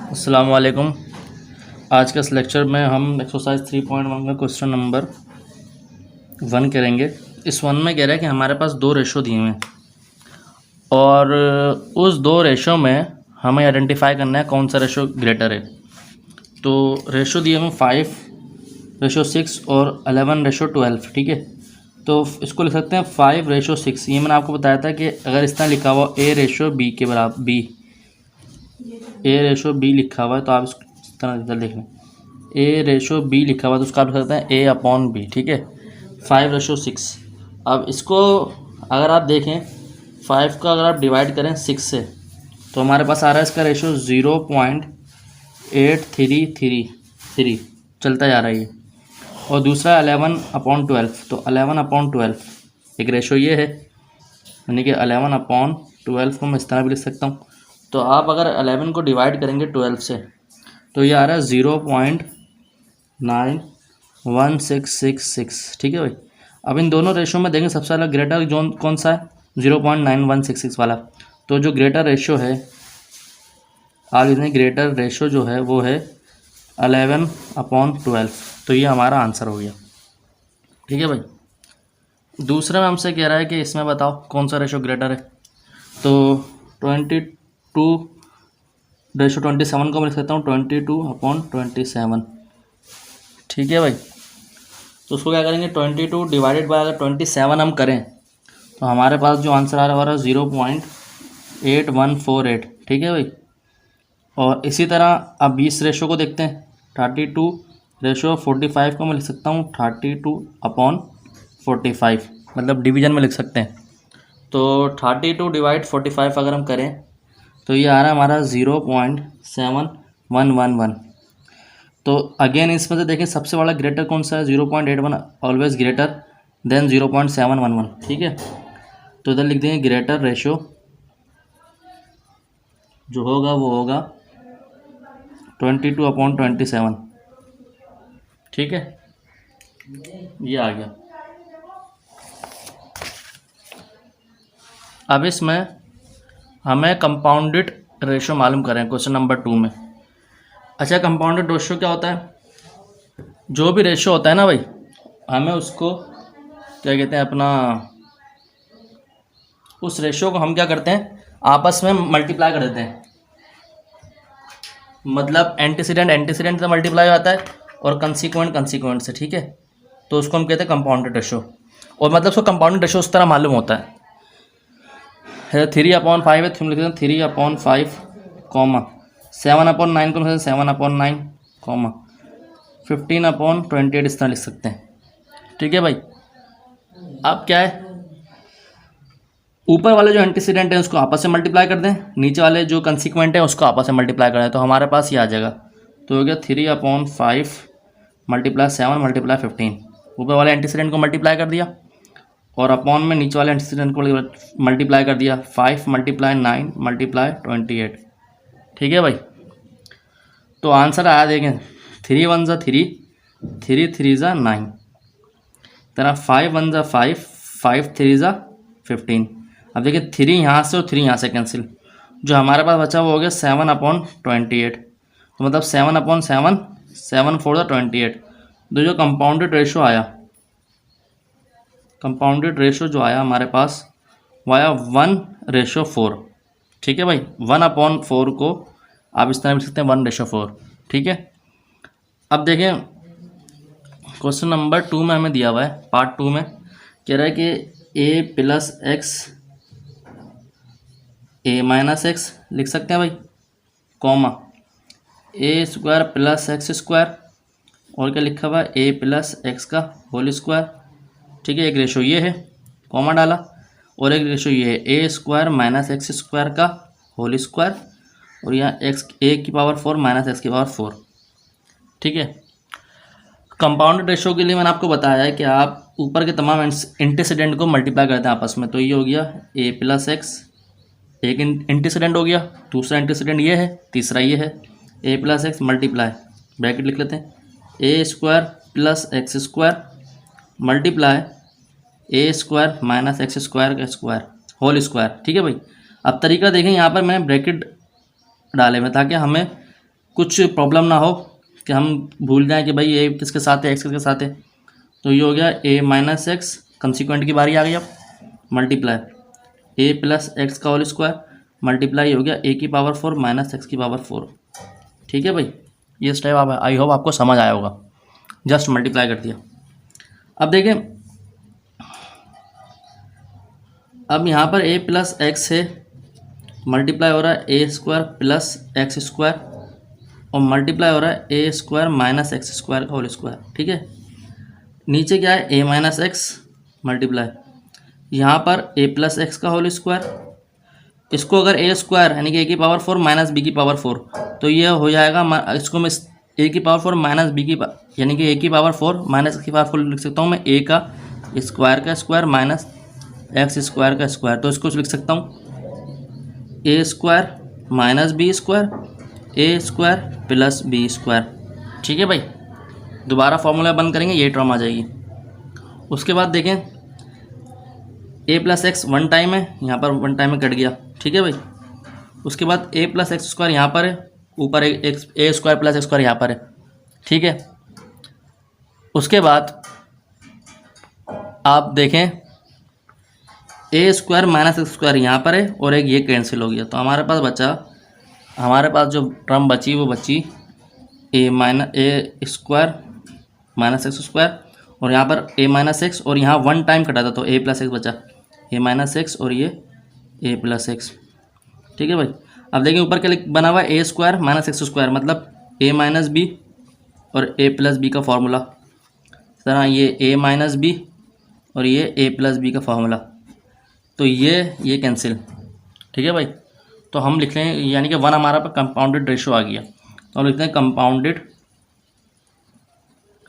अस्सलाम वालेकुम। आज के इस लेक्चर में हम एक्सरसाइज 3.1 का क्वेश्चन नंबर 1 करेंगे। इस 1 में कह रहा है कि हमारे पास दो रेशो दिए हुए हैं और उस दो रेशो में हमें आइडेंटिफाई करना है कौन सा रेशो ग्रेटर है। तो रेशो दिए हुए 5:6 और 11:12, ठीक है। तो इसको लिख सकते हैं 5:6। ये मैंने आपको बताया था कि अगर इस तरह लिखा हुआ A/B के बराबर A/B लिखा हुआ है तो आप इस तरह देख लें, A/B लिखा हुआ है तो उसका आप लिख सकते हैं A/B, ठीक है। 5:6। अब इसको अगर आप देखें 5 का अगर आप डिवाइड करें 6 से तो हमारे पास आ रहा है इसका रेशो 0.8333 चलता जा रहा है ये। और दूसरा 11/12, तो 11/12 एक रेशो ये है, यानी कि 11/12 को मैं इस तरह भी लिख सकता हूँ। तो आप अगर 11 को डिवाइड करेंगे 12 से तो ये आ रहा है 0.91666, ठीक है भाई। अब इन दोनों रेशो में देखें सबसे पहले ग्रेटर जोन कौन सा है, 0.9166 वाला। तो जो ग्रेटर रेशो है आप इतने ग्रेटर रेशो जो है वो है 11/12। तो ये हमारा आंसर हो गया, ठीक है भाई। दूसरा में हमसे कह रहा है कि इसमें बताओ कौन सा रेशो ग्रेटर है। तो 22:27 को मैं लिख सकता हूँ 22/27, ठीक है भाई। तो उसको क्या करेंगे 22 डिवाइडेड बाय अगर 27 हम करें तो हमारे पास जो आंसर आ रहा है 0.8148, ठीक है भाई। और इसी तरह अब इस रेशो को देखते हैं 32:45 को मैं लिख सकता हूँ 32/45, मतलब डिवीजन में लिख सकते हैं। तो 32/45 अगर हम करें तो ये आ रहा है हमारा 0.7111। तो अगेन इसमें से देखें सबसे बड़ा ग्रेटर कौन सा है, 0.81 ऑलवेज ग्रेटर देन 0.711, ठीक है। तो इधर लिख देंगे ग्रेटर रेशो जो होगा वो होगा 22/27, ठीक है। ये आ गया। अब इसमें हमें कंपाउंडेड रेशो मालूम करें क्वेश्चन नंबर 2 में। अच्छा, कंपाउंडेड रेशो क्या होता है, जो भी रेशो होता है ना भाई हमें उसको क्या कहते हैं, अपना उस रेशो को हम क्या करते हैं आपस में मल्टीप्लाई कर देते हैं। मतलब एंटीसीडेंट से मल्टीप्लाई होता है और कंसीक्वेंट से, ठीक है। तो उसको हम कहते हैं कंपाउंडेड रेशो। और मतलब उसको कंपाउंडेड रेशो उस तरह मालूम होता है 3/5 है, तुम लिख देते 3/5, 7/9 को 7/9, 15/28 इस तरह लिख सकते हैं, ठीक है भाई। अब क्या है, ऊपर वाले जो एंटीसीडेंट है उसको आपस में मल्टीप्लाई कर दें, नीचे वाले जो कंसीक्वेंट है उसको आपस में मल्टीप्लाई कर दें, तो हमारे पास ये आ जाएगा। तो हो गया 3/5 × 7 × 15। ऊपर वाले एंटीसीडेंट को मल्टीप्लाई कर दिया और अपॉन में नीचे वाले एंटीसीडेंट को मल्टीप्लाई कर दिया, 5 × 9 × 28, ठीक है भाई। तो आंसर आया देखें 3 × 1 = 3, 3 × 3 = 9, तरह 5 × 1 = 5, 5 × 3 = 15। अब देखिए 3 यहाँ से और 3 यहाँ से कैंसिल, जो हमारे पास बचा वो हो गया 7/28। तो मतलब 7/7, 7 × 4 = 28। तो जो कंपाउंडेड रेशो जो आया हमारे पास वो आया 1:4, ठीक है भाई। 1/4 को आप इस तरह लिख सकते हैं 1:4, ठीक है। अब देखें क्वेश्चन नंबर 2 में हमें दिया हुआ है, पार्ट 2 में कह रहा है कि a + x a - x लिख सकते हैं भाई, कॉमा a² + x² और क्या लिखा हुआ है a + x का होल स्क्वायर, ठीक है। एक रेशो ये है, कॉमा डाला, और एक रेशो ये है a² - x² का होल स्क्वायर और यहाँ a⁴ - x⁴, ठीक है। कंपाउंडेड रेशो के लिए मैंने आपको बताया है कि आप ऊपर के तमाम एंटीसीडेंट को मल्टीप्लाई करते हैं आपस में। तो ये हो गया a + x, एक एंटीसीडेंट हो गया, दूसरा एंटीसीडेंट ये है, तीसरा ये है, a + x मल्टीप्लाई, ब्रैकेट लिख लेते हैं, a² + x² multiply a² - x² का स्क्वायर होल स्क्वायर, ठीक है भाई। अब तरीका देखें, यहाँ पर मैंने ब्रैकेट डाले में ताकि हमें कुछ प्रॉब्लम ना हो कि हम भूल जाएं कि भाई ए किसके साथ है, एक्स किसके साथ है। तो ये हो गया ए माइनस एक्स, कंसिक्वेंट की बारी आ गई अब, मल्टीप्लाई ए प्लस एक्स का होल स्क्वायर मल्टीप्लाई हो गया ए की पावर 4 माइनस एक्स की पावर 4। ठीक है भाई, ये स्टेप आप आई होप आपको समझ आया होगा, जस्ट मल्टीप्लाई कर दिया। अब देखें, अब यहाँ पर ए प्लस एक्स है, मल्टीप्लाई हो रहा है ए स्क्वायर प्लस एक्स स्क्वायर और मल्टीप्लाई हो रहा है ए स्क्वायर माइनस एक्स स्क्वायर का होल स्क्वायर। ठीक है, नीचे क्या है, ए माइनस एक्स मल्टीप्लाई यहाँ पर ए प्लस एक्स का होल स्क्वायर, इसको अगर ए स्क्वायर यानी कि ए की पावर 4 माइनस बी की पावर 4, तो ये हो जाएगा, इसको मैं ए की पावर 4 माइनस बी की यानी कि ए की पावर 4 माइनस की पावर 4 लिख सकता हूँ मैं, ए का स्क्वायर माइनस एक्स स्क्वायर का स्क्वायर। तो इसको लिख सकता हूँ ए स्क्वायर माइनस बी स्क्वायर ए स्क्वायर प्लस बी स्क्वायर। ठीक है भाई, दोबारा फॉर्मूला बंद करेंगे, ये टर्म आ जाएगी। उसके बाद देखें, ए प्लस एक्स वन टाइम है, यहाँ पर वन टाइम में कट गया। ठीक है भाई, उसके बाद ए प्लस एक्स स्क्वायर यहाँ पर है, ऊपर ए स्क्वायर प्लस एक्स स्क्वायर यहाँ पर है। ठीक है, उसके बाद आप देखें ए स्क्वायर माइनस एक्स स्क्वायर यहाँ पर है और एक ये कैंसिल हो गया, तो हमारे पास बचा, हमारे पास जो टर्म बची वो बची ए स्क्वायर माइनस एक्स स्क्वायर और यहाँ पर ए माइनस एक्स और यहाँ वन टाइम कटा था तो ए प्लस एक्स बचा, ए माइनस एक्स और ये ए प्लस एक्स। ठीक है भाई, अब देखिए ऊपर क्या बना हुआ है, ए स्क्वायर माइनस एक्स स्क्वायर मतलब ए माइनस बी और ए प्लस बी का फार्मूला, इस तरह ये ए माइनस बी और ये ए प्लस बी का फार्मूला, तो ये कैंसिल। ठीक है भाई, तो हम लिख रहे हैं यानी कि वन हमारा पर कंपाउंडेड रेशो आ गया, तो हम लिखते हैं कंपाउंडेड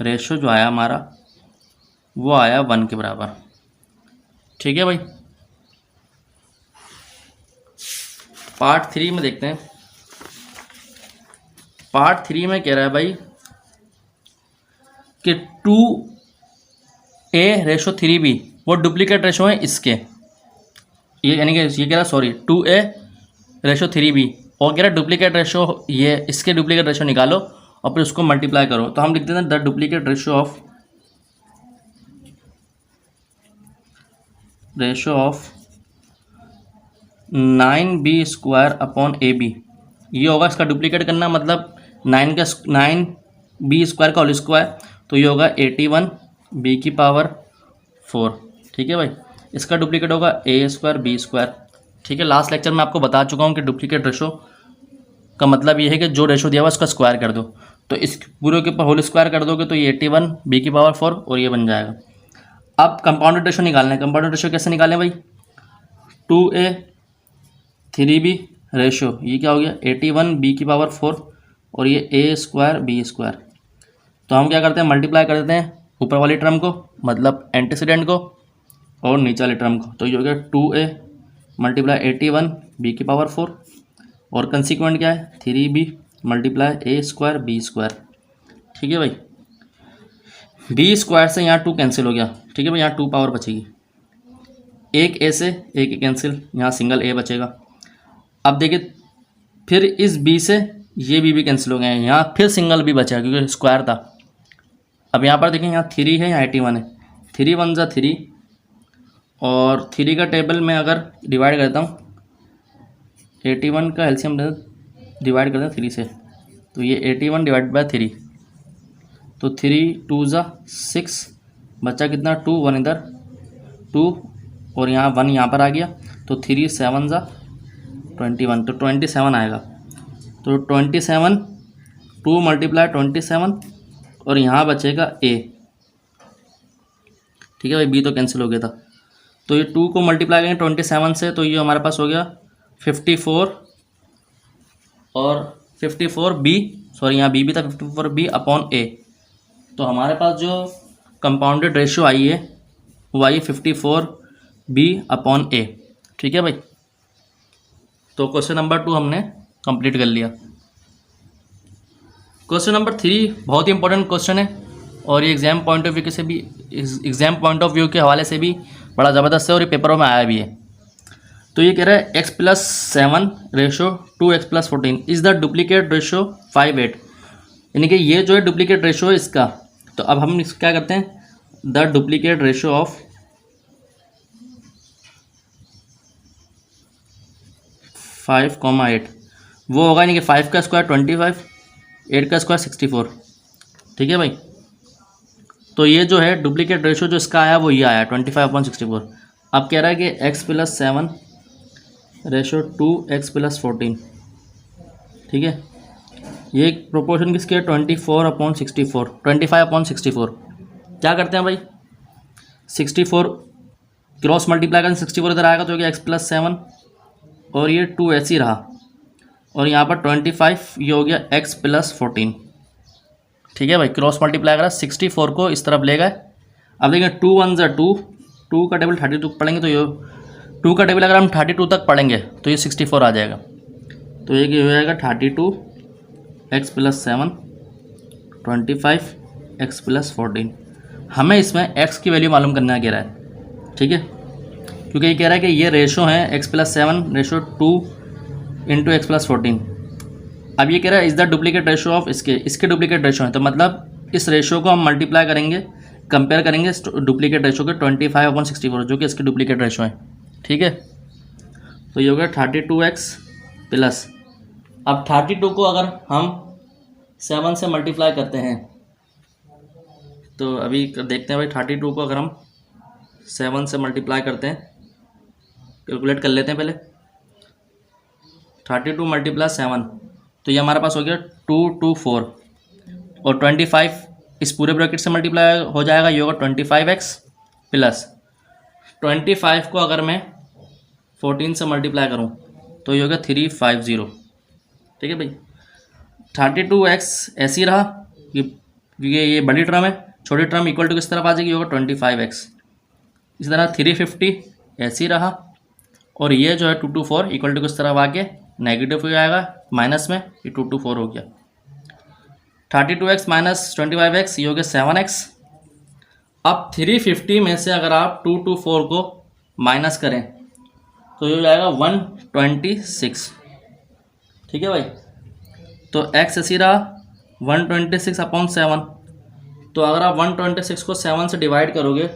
रेशो जो आया हमारा वो आया 1 के बराबर। ठीक है भाई, पार्ट 3 में देखते हैं। पार्ट 3 में कह रहा है भाई कि 2a रेशो 3b वो डुप्लीकेट रेशो है इसके, ये यानी कि ये कह रहा सॉरी 2a रेशो 3b और कह रहा डुप्लीकेट रेशो ये इसके डुप्लीकेट रेशो निकालो और फिर उसको मल्टीप्लाई करो। तो हम लिखते हैं the duplicate ratio of 9b square upon ab, ये होगा इसका डुप्लीकेट करना, मतलब 9b स्क्वायर का होल स्क्वायर, तो ये होगा 81b की पावर 4। ठीक है भाई, इसका डुप्लीकेट होगा ए स्क्वायर बी स्क्वायर। ठीक है, लास्ट लेक्चर में आपको बता चुका हूँ कि डुप्लीकेट रेशो का मतलब ये है कि जो रेशो दिया हुआ उसका स्क्वायर कर दो, तो इस पूरे के ऊपर होल स्क्वायर कर दोगे तो ये 81 बी की पावर 4 और ये बन जाएगा। अब कंपाउंडेड रेशो निकालना है, कंपाउंडेड रेशो कैसे निकालें भाई, 2a 3b रेशो, ये क्या हो गया 81 बी की पावर 4 और ये ए स्क्वायर बी स्क्वायर। तो हम क्या करते हैं, मल्टीप्लाई कर देते हैं ऊपर वाली टर्म को, मतलब एंटीसीडेंट को, और नीचे वाली टर्म को, तो ये हो गया 2a मल्टीप्लाई 81 बी की पावर 4 और कंसिक्वेंट क्या है 3b मल्टीप्लाई ए स्क्वायर बी स्क्वायर। ठीक है भाई, बी स्क्वायर से यहाँ 2 कैंसिल हो गया। ठीक है भाई, यहाँ 2 पावर बचेगी, एक ए से एक कैंसिल, यहाँ सिंगल ए बचेगा। अब देखिए फिर इस बी से ये बी भी कैंसिल हो गए हैं, यहाँ फिर सिंगल बी बचा क्योंकि स्क्वायर था। अब यहाँ पर देखें, यहाँ 3 है, यहाँ 81 है, 3 1 जा 3 और 3 का टेबल में अगर डिवाइड करता हूँ 81 का एलसीएम डिवाइड करते हैं 3 से, तो ये 81 डिवाइड बाय 3, तो 3 2 जा 6 बचा कितना 2 1 इधर 2 और यहाँ 1 यहाँ पर आ गया, तो 3 7 जा 21, तो 27 आएगा। तो 27 2 मल्टीप्लाई 27 और यहाँ बचेगा a। ठीक है भाई, b तो कैंसिल हो गया था, तो ये 2 को मल्टीप्लाई करेंगे 27 से, तो ये हमारे पास हो गया 54 और 54b, सॉरी यहाँ b भी था 54b अपॉन a। तो हमारे पास जो कंपाउंडेड रेशियो आई है वो आई 54b अपॉन a। ठीक है भाई, तो क्वेश्चन नंबर 2 हमने कंप्लीट कर लिया। क्वेश्चन नंबर 3 बहुत ही इंपॉर्टेंट क्वेश्चन है और ये एग्जाम पॉइंट ऑफ व्यू के हवाले से भी बड़ा ज़बरदस्त है और ये पेपरों में आया भी है। तो ये कह रहा है x+7/2x+14 is the duplicate ratio 5/8, यानी कि ये जो है डुप्लीकेट रेशो है इसका। तो अब हम इसको क्या करते हैं, द डुप्लीकेट रेशो ऑफ 5,8 वो होगा, यानी कि 5 का स्क्वायर 25, 8 का स्क्वायर 64। ठीक है भाई, तो ये जो है डुप्लीकेट रेशो जो इसका आया वो ये आया 25/64। अब कह रहा है कि x+7/2x+14, ठीक है, ये प्रोपोर्शन किसकी है 24/64, 25/64। क्या करते हैं भाई, 64 क्रॉस मल्टीप्लाई करें, 64 इधर आएगा तो हो गया x+7 और ये 2 ऐसे ही रहा, और यहाँ पर 25 ये हो गया x+14। ठीक है भाई, क्रॉस मल्टीप्लाई करा 64 को इस तरफ ले गए। अब देखें 2 1 ज़ा 2, 2 का टेबल 32 पढ़ेंगे तो ये 2 का टेबल अगर हम 32 तक पढ़ेंगे तो ये 64 आ जाएगा। तो ये हो जाएगा 32 x+7 25 x+14। हमें इसमें x की वैल्यू मालूम करना कह रहा है, ठीक है, क्योंकि ये कह रहा है कि ये रेशो है x+7/2 × x+14। अब ये कह रहा है is the duplicate ratio of इसके डुप्लीकेट रेशो है, तो मतलब इस रेशो को हम मल्टीप्लाई करेंगे, कंपेयर करेंगे डुप्लीकेट रेशो के 25/64 जो कि इसके डुप्लीकेट रेशो है। ठीक है, तो ये हो गया 32x प्लस, अब 32 को अगर हम 7 से मल्टीप्लाई करते हैं तो अभी देखते हैं भाई, 32 को अगर हम 7 से मल्टीप्लाई करते हैं, कैलकुलेट कर लेते हैं पहले। 32 × 7 तो ये हमारे पास हो गया 224, और 25 इस पूरे ब्रैकेट से मल्टीप्लाई हो जाएगा, ये होगा 25x प्लस 25 को अगर मैं 14 से मल्टीप्लाई करूँ तो ये होगा 350। ठीक है भाई, 32x ऐसी रहा, ये बड़ी टर्म है, छोटी टर्म इक्वल टू किस तरफ आ जाएगी, ये होगा 25x। इसी तरह 350 ऐसी रहा, और ये जो है 224 इक्वल टू किस तरफ आके नेगेटिव हो जाएगा, माइनस में, ये 224 हो गया। 32x - 25x ये हो गया 7x। अब 350 में से अगर आप 224 को माइनस करें तो ये हो जाएगा 126। ठीक है भाई, तो x ऐसी रहा 126/7। तो अगर आप 126 को 7 से डिवाइड करोगे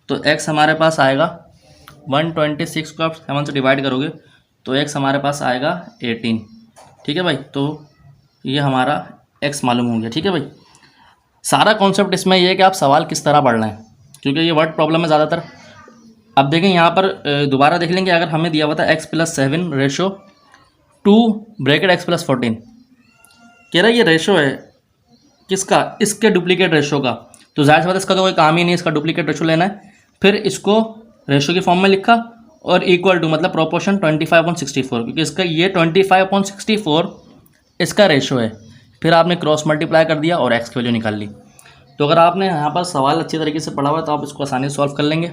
तो x हमारे पास आएगा, 126 को आप 7 से डिवाइड करोगे तो x हमारे पास आएगा 18। ठीक है भाई, तो ये हमारा x मालूम हो गया। ठीक है भाई, सारा कॉन्सेप्ट इसमें ये है कि आप सवाल किस तरह पढ़ रहे हैं, क्योंकि ये वर्ड प्रॉब्लम है ज़्यादातर। अब देखें यहाँ पर दोबारा देख लेंगे, अगर हमें दिया हुआ था x+7/2 x+14, कह रहा है ये रेशो है किसका, इसके डुप्लीकेट रेशो का, तो जाहिर सी बात है इसका तो कोई काम ही नहीं, इसका डुप्लीकेट रेशो लेना है। फिर इसको रेशो की फॉर्म में लिखा और इक्वल टू मतलब प्रोपोर्शन 25/64, क्योंकि इसका ये 25/64 इसका रेशो है। फिर आपने क्रॉस मल्टीप्लाई कर दिया और x की वैल्यू निकाल ली। तो अगर आपने यहाँ पर सवाल अच्छी तरीके से पढ़ा हुआ है तो आप इसको आसानी से सॉल्व कर लेंगे।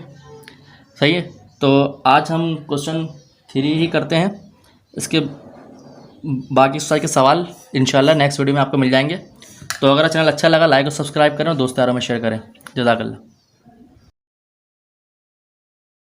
सही है, तो आज हम क्वेश्चन 3 ही करते हैं, इसके बाकी सारे के सवाल इंशाल्लाह नेक्स्ट वीडियो में आपको मिल जाएंगे। तो अगर चैनल अच्छा लगा लाइक और सब्सक्राइब करें और दोस्त यारों में शेयर करें। जज़ाकल्लाह।